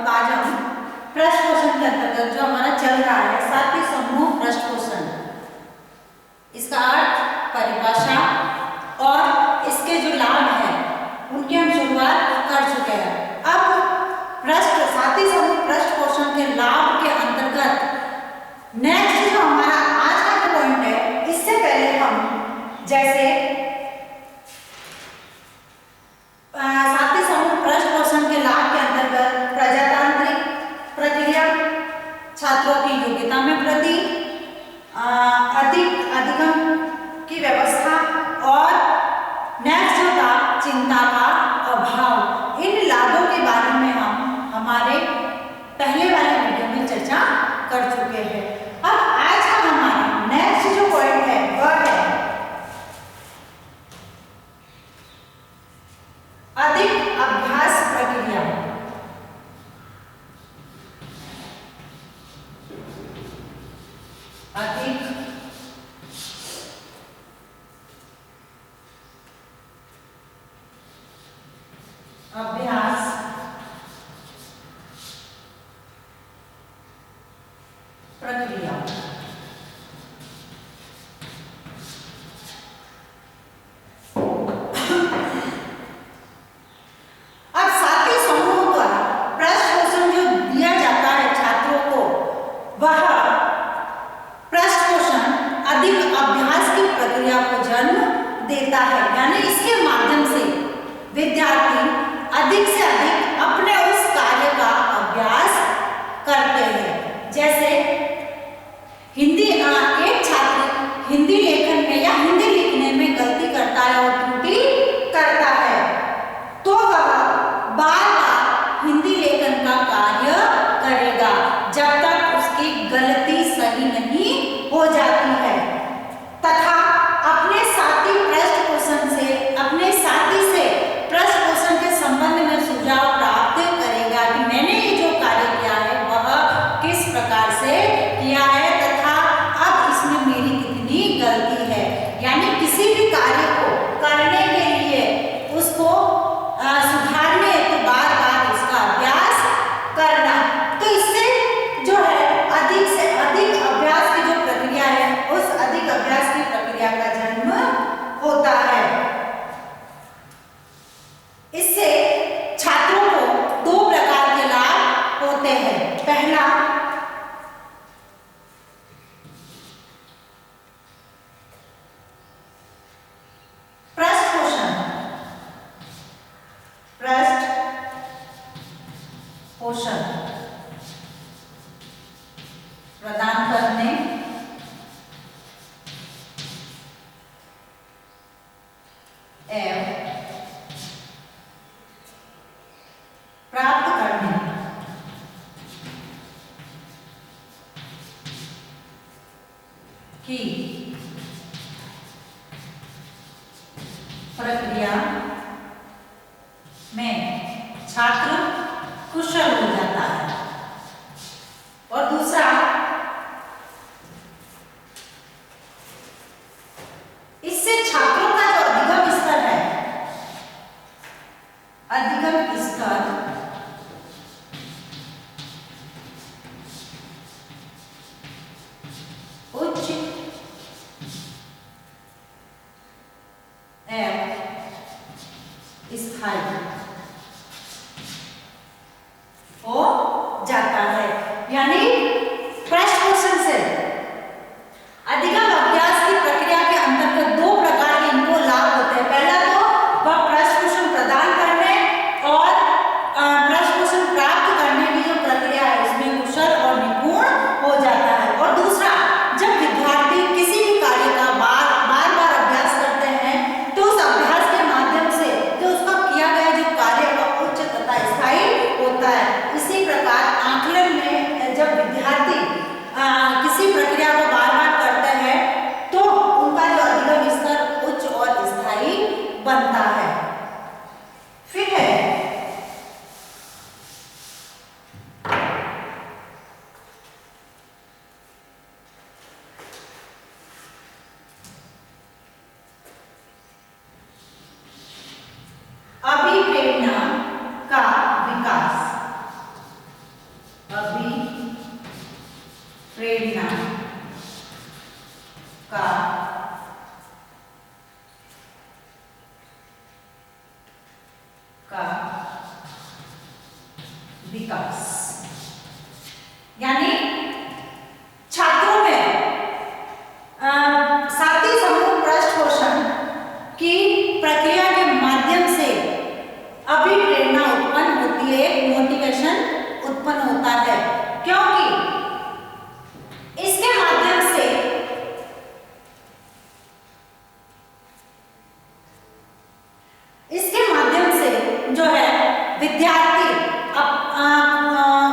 अब आज हम पृष्ठ पोषण के अंतर्गत जो हमारा चल रहा है साथी समूह पृष्ठ पोषण, इसका अर्थ, परिभाषा और इसके जो लाभ है उनकी हम शुरुआत कर चुके हैं। अब साथी समूह पृष्ठ पोषण के लाभ के अंतर्गत नेक्स्ट जो हमारा आज का जो पॉइंट है, इससे पहले हम जैसे साथी समूह पृष्ठ पोषण के लाभ के अंतर्गत प्रजातांत्रिक प्रक्रिया, छात्रों की योग्यता में वृद्धि, अधिगम की व्यवस्था और नेक्स्ट जो था चिंता का अभाव, इन लाभों के बारे में हम हमारे पहले वाले वीडियो में चर्चा कर चुके हैं। अब आज का हमारा नेक्स्ट जो पॉइंट है वह है अधिक अभ्यास प्रक्रिया। अधिक अभ्यास प्रक्रिया। अब साथी समूह द्वारा पृष्ठ पोषण जो दिया जाता है छात्रों को, वह पृष्ठ पोषण अधिक अभ्यास की प्रक्रिया को जन्म देता है, यानी इसके माध्यम से विद्यार्थी अधिक से अधिक अपने उस कार्य का अभ्यास करते हैं। जैसे एक छात्र हिंदी लेखन में या हिंदी लिखने में गलती करता है और त्रुटि करता है, तो वह बार बार हिंदी लेखन का कार्य करेगा जब तक उसकी गलती सही नहीं हो जाती है, तथा अपने साथी पृष्ठ पोषण से अपने साथी से पृष्ठ पोषण के संबंध में सुझाव प्राप्त करेगा कि मैंने ये जो कार्य किया है वह किस प्रकार से किया है तथा अब इसमें मेरी कितनी गलती है। यानी किसी भी कार्य को करने के लिए उसको सुधारने तो बार बार उसका अभ्यास करना, तो इससे जो है अधिक से अधिक अभ्यास की जो प्रक्रिया है उस अधिक अभ्यास की प्रक्रिया का जन्म होता है। इससे छात्रों को दो प्रकार के लाभ होते हैं। पहला, पृष्ठ पोषण प्रदान करने एवं प्राप्त करने की प्रक्रिया में छात्र कुशल हो जाता है। और दूसरा, इससे छात्रों का जो अधिगम स्तर है, अधिगम स्तर उच्च एवं स्थायी हो जाता है। यानी पृष्ठ पोषण से अधिगम अभ्यास की प्रक्रिया के अंतर्गत दो प्रकार के इनको लाभ होते हैं। पहला तो वह पृष्ठ पोषण प्रदान करने और पृष्ठ पोषण प्राप्त करने की जो प्रक्रिया है उसमें कुशल और निपुण हो जाता है। और दूसरा, जब विद्यार्थी किसी भी कार्य का बार बार अभ्यास करते हैं तो उस अभ्यास के माध्यम से जो उसका किया गया जो विकास। यानी छात्रों में साथी समूह पृष्ठपोषण की प्रक्रिया के माध्यम से अभिप्रेरणा उत्पन्न होती है, एक मोटिवेशन उत्पन्न होता है, क्योंकि इसके माध्यम से जो है विद्यार्थी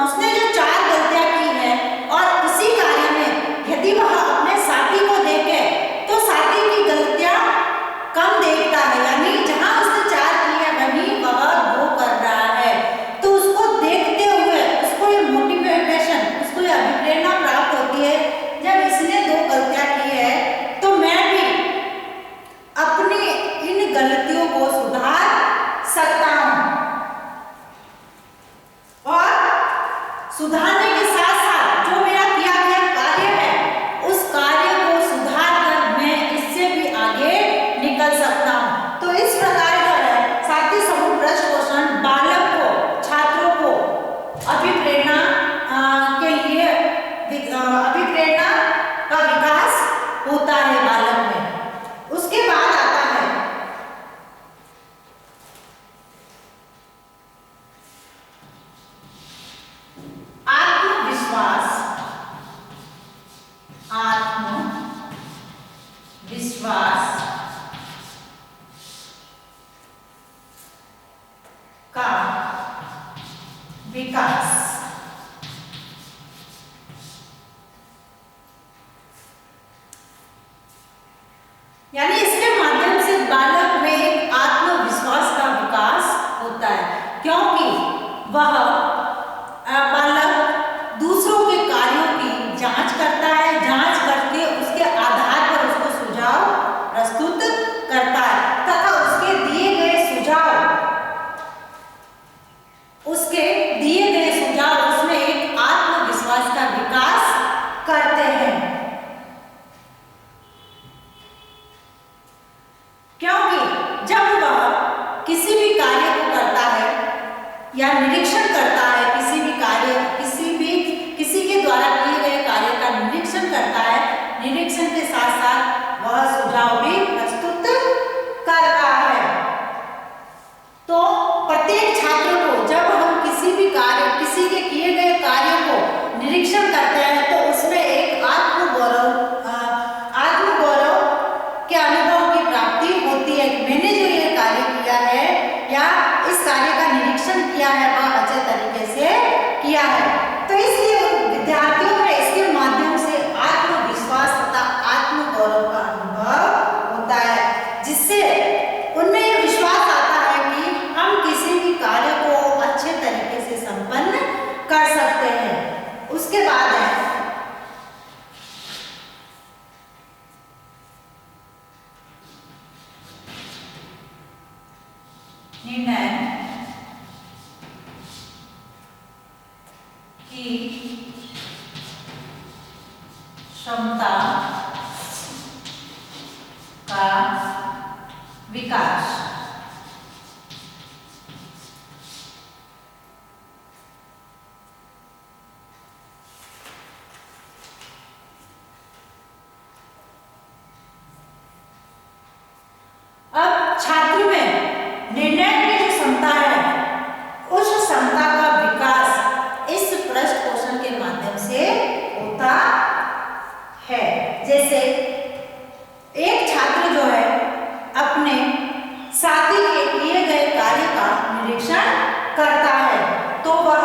उसने जो 4 गलतियां की है और उसी कार्य में यदि वह अपने साथी को देखे तो साथी की गलतियां कम देखता है, यानी जहां उसने 4 की है वहीं वह 2 कर रहा है, तो उसको देखते हुए उसको ये मोटिवेशन, उसको ये अभिप्रेरणा प्राप्त होती है। जब इसने 2 गलतियां की है तो मैं भी अपनी इन गलतियों को सुधार सकता हूं और सुधारने के साथ साथ जो मेरा किया गया कार्य है उस कार्य को सुधार कर मैं इससे भी आगे निकल सकता हूं। तो इस प्रकार जो है साथी समूह पृष्ठपोषण बालक को, छात्रों को अभिप्रेरणा के लिए अभिप्रेरणा का विकास होता है बालक में। उसके बाद आता है आत्मविश्वास का विकास। यानी इसके माध्यम से बालक में एक आत्मविश्वास का विकास होता है, क्योंकि वह बालक दूसरों के कार्यों की जांच करता है, जांच करके उसके आधार पर उसको सुझाव प्रस्तुत करता है तथा उसके दिए गए सुझाव उसमें एक आत्मविश्वास का विकास करते हैं, क्योंकि जब वह किसी भी कार्य को करता है या निरीक्षण करता है, किसी के द्वारा किए गए कार्य का निरीक्षण करता है, निरीक्षण के साथ साथ वह सुझाव भी प्रस्तुत करता है। तो प्रत्येक छात्र को जब हम किसी के किए गए कार्य को निरीक्षण करते हैं तो उसमें एक आत्मगौरव के अनुभव की प्राप्ति होती है। मैंने जो ये कार्य किया है या इस कार्य का निरीक्षण किया है वह अच्छे तरीके से किया है। तो इसलिए विद्यार्थियों में इसके माध्यम से आत्मविश्वास तथा आत्मगौरव का अनुभव होता है, जिससे उनमें यह विश्वास आता है कि हम किसी भी कार्य को अच्छे तरीके से संपन्न कर सकते हैं। उसके बाद है निर्णय की क्षमता का विकास। अब छात्र में निर्णय की जो क्षमता है उस क्षमता का विकास इस पृष्ठपोषण के माध्यम से होता है। जैसे एक छात्र जो है अपने साथी के किए गए कार्य का निरीक्षण करता है तो वह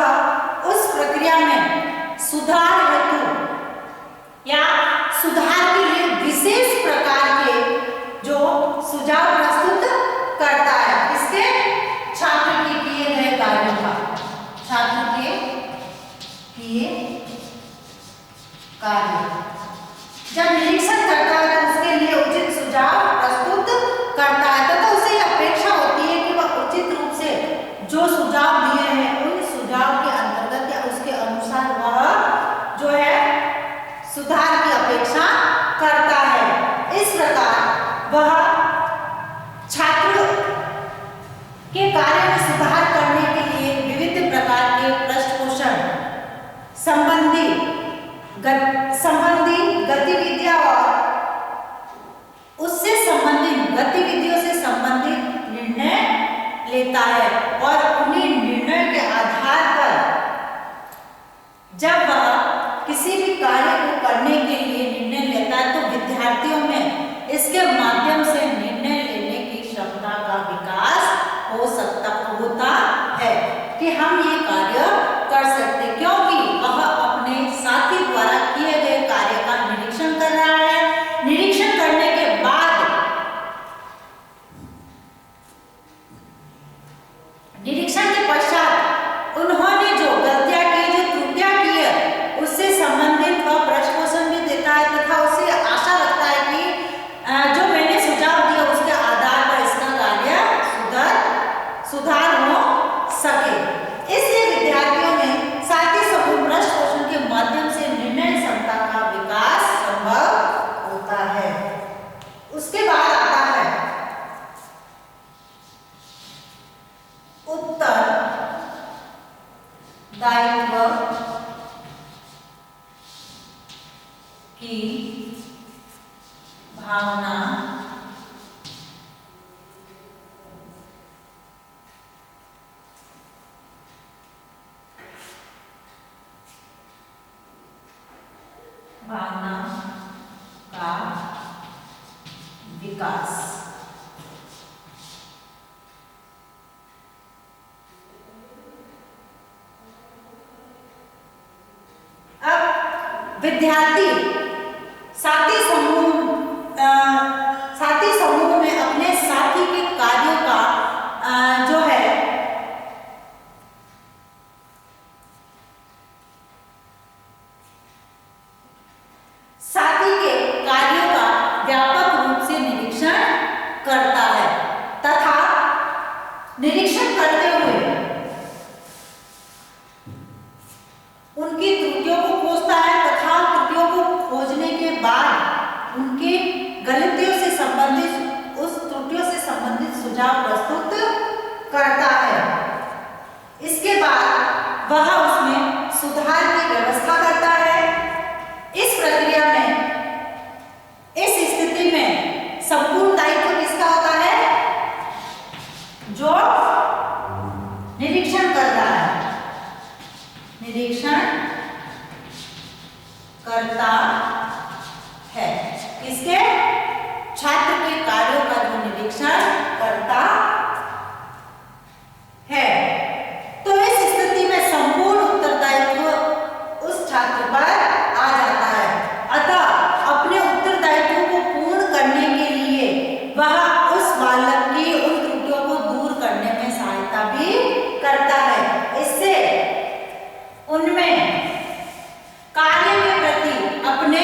उस प्रक्रिया में सुधार हेतु या सुधार के लिए विशेष प्रकार के जो सुझाव प्रस्तुत करता है। इसके छात्र के किए गए कार्यों का, छात्र के किए कार्य जब निरीक्षण करता है तो उसके लिए उचित सुझाव प्रस्तुत करता है तथा उसे अपेक्षा होती है कि वह उचित रूप से जो सुझाव दिए हैं उन सुझाव के अंतर्गत या उसके अनुसार वह जो है सुधार की अपेक्षा करता है। इस प्रकार वह लेता है और उन्हीं निर्णय के आधार पर जब वह किसी भी कार्य को करने के लिए निर्णय लेता है तो विद्यार्थियों में इसके माध्यम से निर्णय लेने की क्षमता का विकास होता है कि हम ये कार्य कर सकते, क्योंकि वह अपने साथी द्वारा किए गए कार्य का निरीक्षण कर रहा है। निरीक्षण करने के बाद निरीक्षण के पश्चात उन्होंने जो गलतियां की, जो त्रुटियां की है, उससे संबंधित वह प्रश्न भी देता है तथा उससे आशा रखता है कि जो मैंने सुझाव दिया उसके आधार पर इसका कार्य सुधार हो सके। इसलिए विद्यार्थियों में साथी समूह प्रश्न के माध्यम से निर्णय क्षमता का विकास संभव होता है। उसके बाद आता है उत्तर दायित्व की भावना का विकास। अब विद्यार्थी साथी समूह में अपने साथी के कार्यों का जो है साथी के कार्यों का व्यापक रूप से निरीक्षण करता है तथा निरीक्षण करते हुए उनकी त्रुटियों को खोजता है तथा त्रुटियों को खोजने के बाद उनके गलतियों से संबंधित उस त्रुटियों से संबंधित सुझाव प्रस्तुत करता है। इसके बाद वह उसमें सुधार की व्यवस्था करता है। इस प्रक्रिया में, इस स्थिति में संपूर्ण दायित्व किसका होता है? जो निरीक्षण कर रहा है, निरीक्षण करता है। इसके छात्र के कार्यों का जो निरीक्षण करता है, तो इस स्थिति में संपूर्ण उत्तरदायित्व उस छात्र पर आ जाता है। अतः अपने उत्तरदायित्व को पूर्ण करने के लिए वह उस बालक की उन त्रुटियों को दूर करने में सहायता भी करता है। इससे उनमें कार्य के प्रति, अपने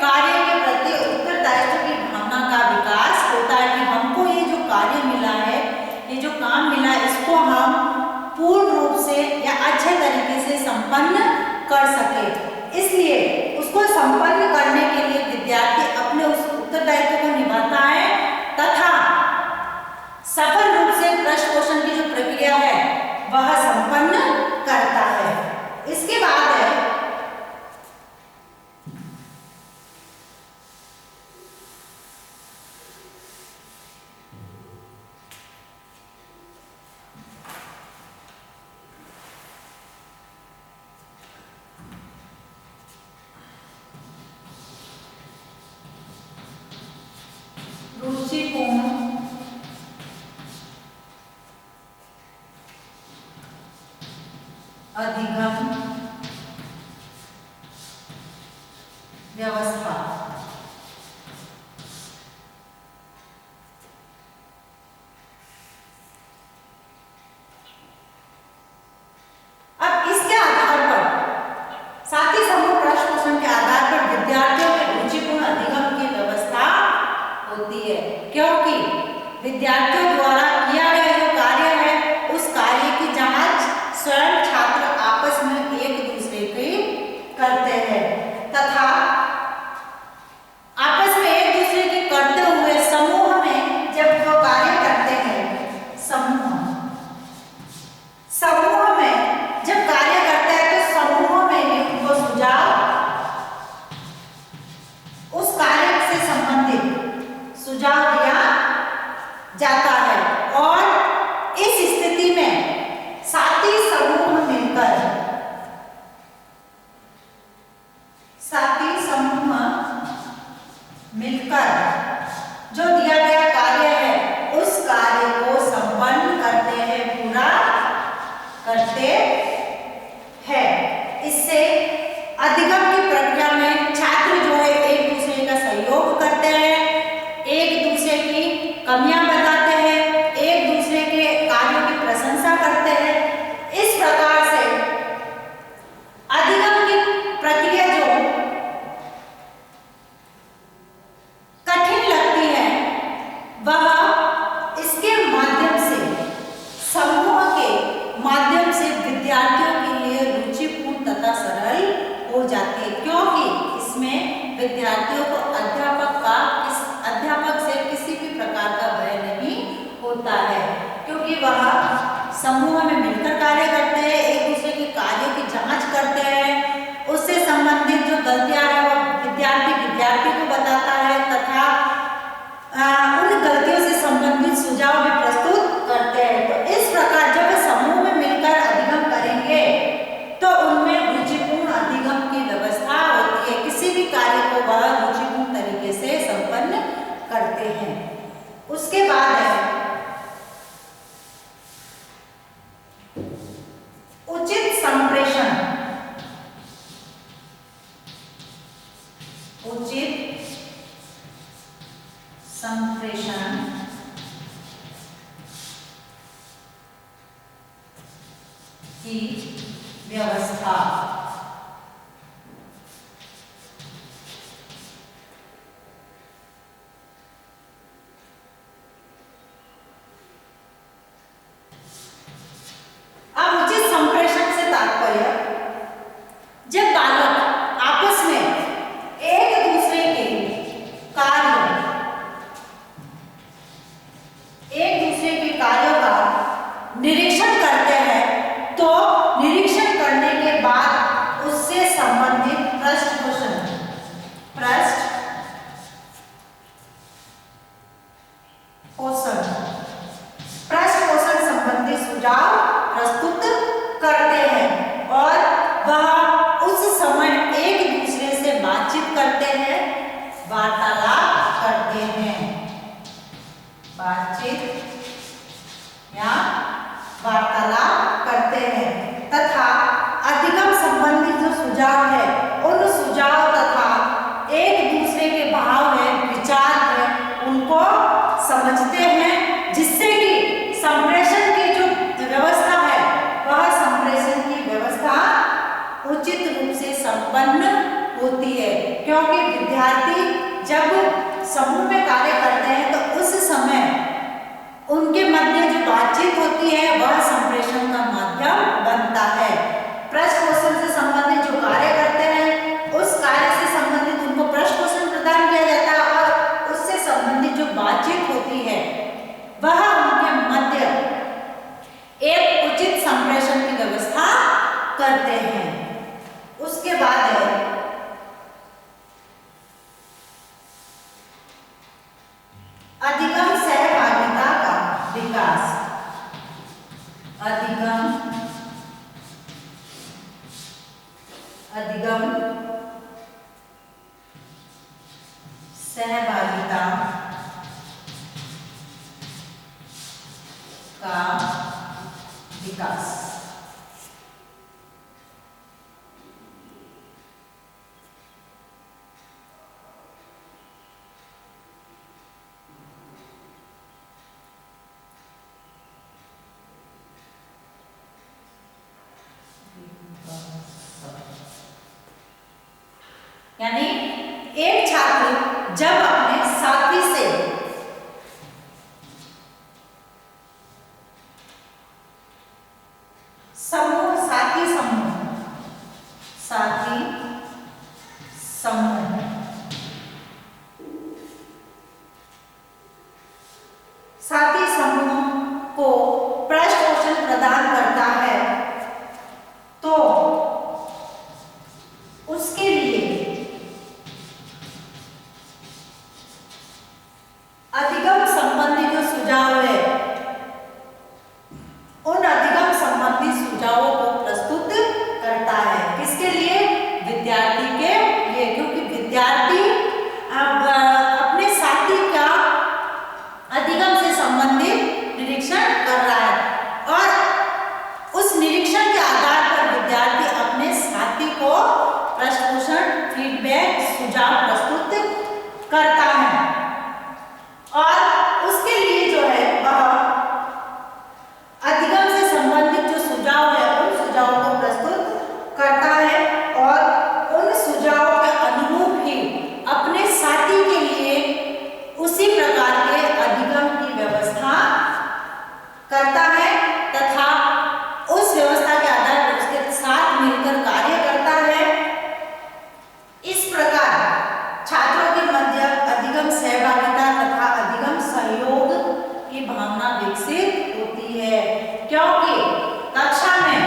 कार्य के प्रति उत्तरदायित्व की भावना का विकास होता है कि हमको ये जो कार्य मिला है, ये जो काम मिला है, इसको हम पूर्ण रूप से या अच्छे तरीके से संपन्न कर सके। इसलिए उसको संपन्न करने के लिए विद्यार्थी अपने उस उत्तरदायित्व को निभाता है तथा सफल रूप से प्रश्न पोषण की जो प्रक्रिया है वह संपन्न करता है। इसके बाद है रुचिपूर्ण अधिगम व्यवस्था। अब इसके आधार पर साथी समूह प्रश्न पोषण के आधार पर विद्यार्थियों के रुचिपूर्ण अधिगम की व्यवस्था होती है, क्योंकि विद्यार्थियों द्वारा किया गया जो कार्य है उस कार्य की जांच स्वयं छात्र आपस में एक दूसरे की करते हैं तथा आपस में एक दूसरे की करते हुए समूह में जब वो कार्य करते हैं, समूह में जब कार्य करते हैं तो समूह में ही उनको सुझाव, उस कार्य से संबंधित सुझाव दिया जाता है और इस स्थिति विद्यार्थियों को अध्यापक से किसी भी प्रकार का भय नहीं होता है, क्योंकि वह समूह में मिलकर कार्य करते हैं, एक दूसरे के कार्यों की जांच करते हैं, उससे संबंधित जो गलतियां हैं वो विद्यार्थी को बताता है तथा उन गलतियों से संबंधित सुझाव भी प्रस्तुत करते हैं। तो इस प्रकार जब समूह में मिलकर अधिगम करेंगे तो उनमें रुचिपूर्ण अधिगम की व्यवस्था होती है, किसी भी कार्य को वह रुचिपूर्ण तरीके से संपन्न करते हैं। उसके बाद है उचित संप्रेषण। उचित संप्रेषण की व्यवस्था। अब उचित संप्रेषण से तात्पर्य जब बालक आपस में एक दूसरे के कार्यों का निरीक्षण करते हैं तो निरीक्षण करने के बाद उससे संबंधित पृष्ठ पोषण संबंधी सुझाव प्रस्तुत करते हैं और वह उस समय एक दूसरे से बातचीत करते हैं, वार्तालाप करते हैं, वार्तालाप करते हैं तथा अधिगम संबंधी जो सुझाव है उन सुझाव तथा एक दूसरे के भाव है, विचार है, उनको समझते हैं, जिससे कि संप्रेषण की जो व्यवस्था है वह संप्रेषण की व्यवस्था उचित रूप से संपन्न होती है। क्योंकि विद्यार्थी जब समूह में कार्य करते हैं तो उस समय उनके मध्य जो बातचीत होती है वह संप्रेषण का माध्यम बनता है। पृष्ठ पोषण से संबंधित जो कार्य करते हैं उस कार्य से संबंधित उनको पृष्ठ पोषण प्रदान किया जाता है और उससे संबंधित जो बातचीत होती है वह उनके मध्य एक उचित संप्रेषण की व्यवस्था करते हैं। उसके बाद है अधिगम सहभागिता का विकास। अधिगम सहभागिता का विकास। यानी एक छात्र जब अपने साथी से साथी समूह को पृष्ठ पोषण प्रदान करता है तो उसके लिए अधिगम संबंधी जो सुझाव है उन अधिगम संबंधी सुझावों को प्रस्तुत करता है। किसके लिए? विद्यार्थी के लिए, क्योंकि विद्यार्थी अब अपने साथी का अधिगम से संबंधित निरीक्षण कर रहा है और उस निरीक्षण के आधार पर विद्यार्थी अपने साथी को पृष्ठ पोषण, फीडबैक, सुझाव प्रस्तुत करता है और उसके लिए जो है वह अधिगम से संबंधित जो सुझाव है उन सुझावों को प्रस्तुत करता है और उन सुझावों के अनुरूप ही अपने साथी के लिए उसी प्रकार के अधिगम की व्यवस्था करता है तथा उस व्यवस्था के आधार पर उसके साथ मिलकर कार्य करता है। इस प्रकार की भावना विकसित होती है, क्योंकि कक्षा में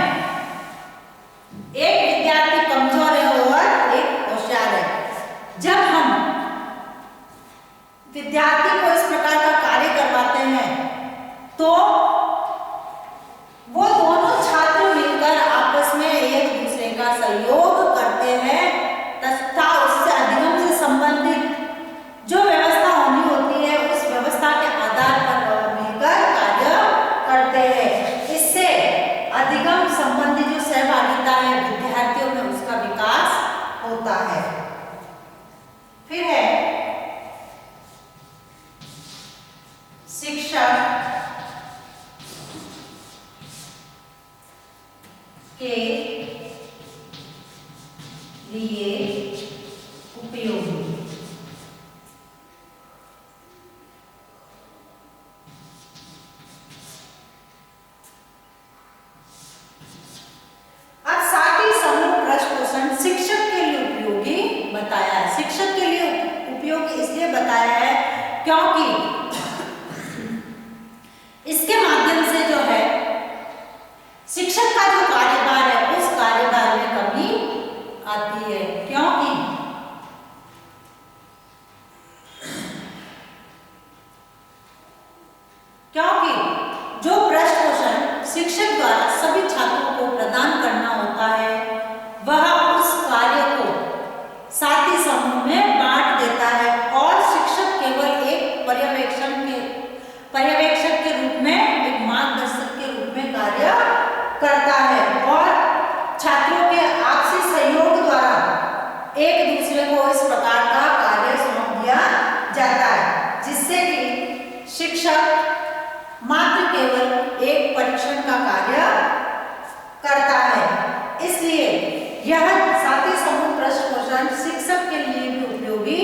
एक विद्यार्थी कमजोर है और एक होशियार है। जब हम विद्यार्थी को इस प्रकार का कार्य करवाते हैं तो वो दोनों छात्र मिलकर आपस में एक दूसरे का सहयोग करते हैं तथा उससे अधिगम से संबंधित जो व्यवस्था होनी होती है उस व्यवस्था के आधार पर मिलकर कार्य करते हैं। इससे अधिगम संबंधी जो सहभागिता है विद्यार्थियों में उसका विकास होता है। फिर है शिक्षक के लिए उपयोगी। अब साथी समूह प्रश्न पोषण शिक्षक के लिए उपयोगी बताया है। शिक्षक के लिए उपयोगी इसलिए बताया है क्योंकि इसके माध्यम से जो है शिक्षक का जो कार्यभार है उस कार्यभार में कमी आती है, क्योंकि जो प्रश्न पोषण शिक्षक द्वारा सभी छात्रों को प्रदान करना होता है वह उस कार्य को साथी समूह में बांट देता है और शिक्षक केवल एक पर्यवेक्षक के रूप में, एक मार्गदर्शक के रूप में कार्य करता है और छात्रों के आपसी सहयोग द्वारा एक दूसरे को इस प्रकार का कार्य सौंप दिया जाता है, जिससे कि शिक्षक मात्र केवल एक परीक्षण का कार्य करता है। इसलिए यह साथी समूह प्रश्न पोषण शिक्षक के लिए भी उपयोगी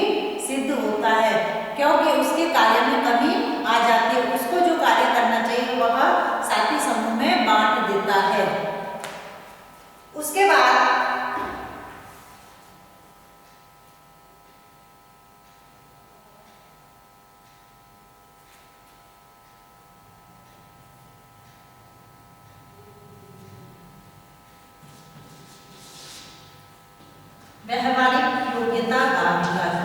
सिद्ध होता है, क्योंकि उसके कार्य में कमी आ जाती है। उसको जो कार्य करना चाहिए वह साथी समूह में बांट देता है। उसके बाद व्यवहारिक योग्यता का विकास।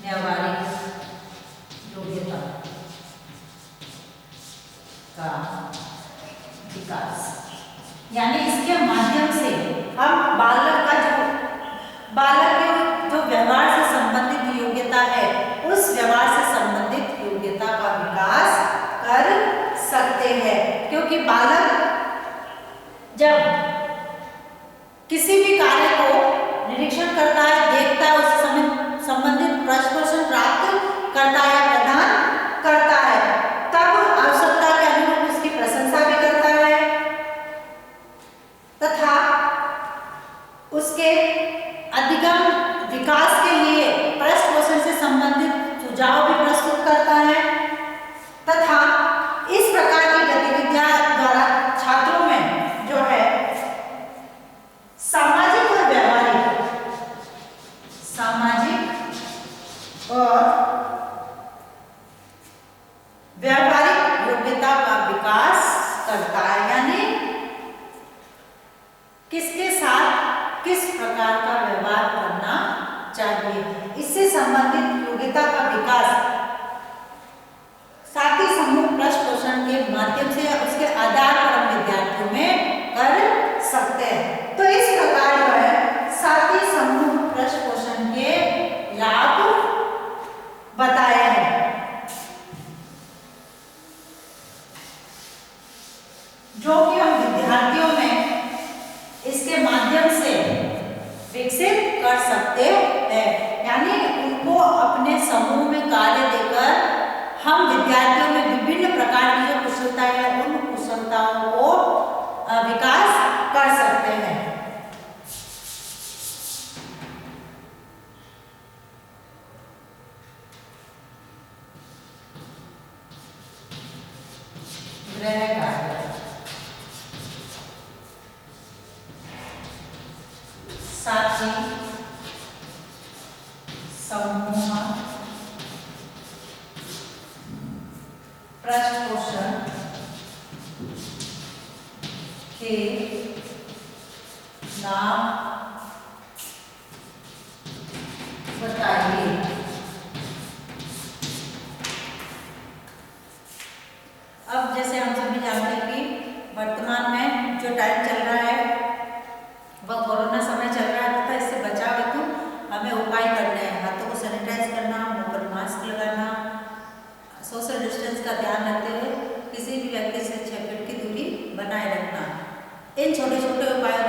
व्यवहारिक योग्यता का विकास यानी इसके माध्यम से हम बालक के जो व्यवहार से संबंधित योग्यता है उस व्यवहार से संबंधित योग्यता का विकास कर सकते हैं, क्योंकि बालक जब किसी भी कार्य को निरीक्षण करता है, देखता है, उससे संबंधित प्रश्न पोषण प्राप्त करता है, प्रदान करता है, तब आवश्यकता के अनुरूप उसकी प्रशंसा भी करता है तथा उसके अधिगम विकास के लिए प्रश्न पोषण से संबंधित सुझाव भी प्रस्तुत करता है तथा इस प्रकार की गतिविधियां द्वारा छात्रों में जो है सामाजिक और व्यावहारिक योग्यता का विकास करता है, यानी किसके साथ किस प्रकार का व्यवहार करना चाहिए, इससे संबंधित योग्यता का विकास साथी समूह प्रश्न पोषण के माध्यम से उसके आधार पर हम विद्यार्थियों में कर सकते हैं। तो इस प्रकार जो है साथी समूह प्रश्न पोषण के लाभ बताए हैं। जो कि हम विद्यार्थियों में इसके माध्यम से विकसित कर सकते हैं, यानी उनको अपने समूह में कार्य देकर हम विद्यार्थियों में विभिन्न प्रकार की जो कुशलताएं हैं उन कुशलताओं को विकास कर सकते हैं। गृह कार्य साथी समूह पृष्ठ पोषण के नाम बताइए। अब जैसे हम सभी जानते हैं कि वर्तमान में जो टाइम चल रहा है वह कोरोना समय चल रहा है तथा इससे बचाव हेतु हमें उपाय करने हैं। हाथों को सैनिटाइज करना, मुंह पर मास्क लगाना, सोशल डिस्टेंस का ध्यान रखते हुए किसी भी व्यक्ति से 6 फीट की दूरी बनाए रखना। इन छोटे छोटे उपायों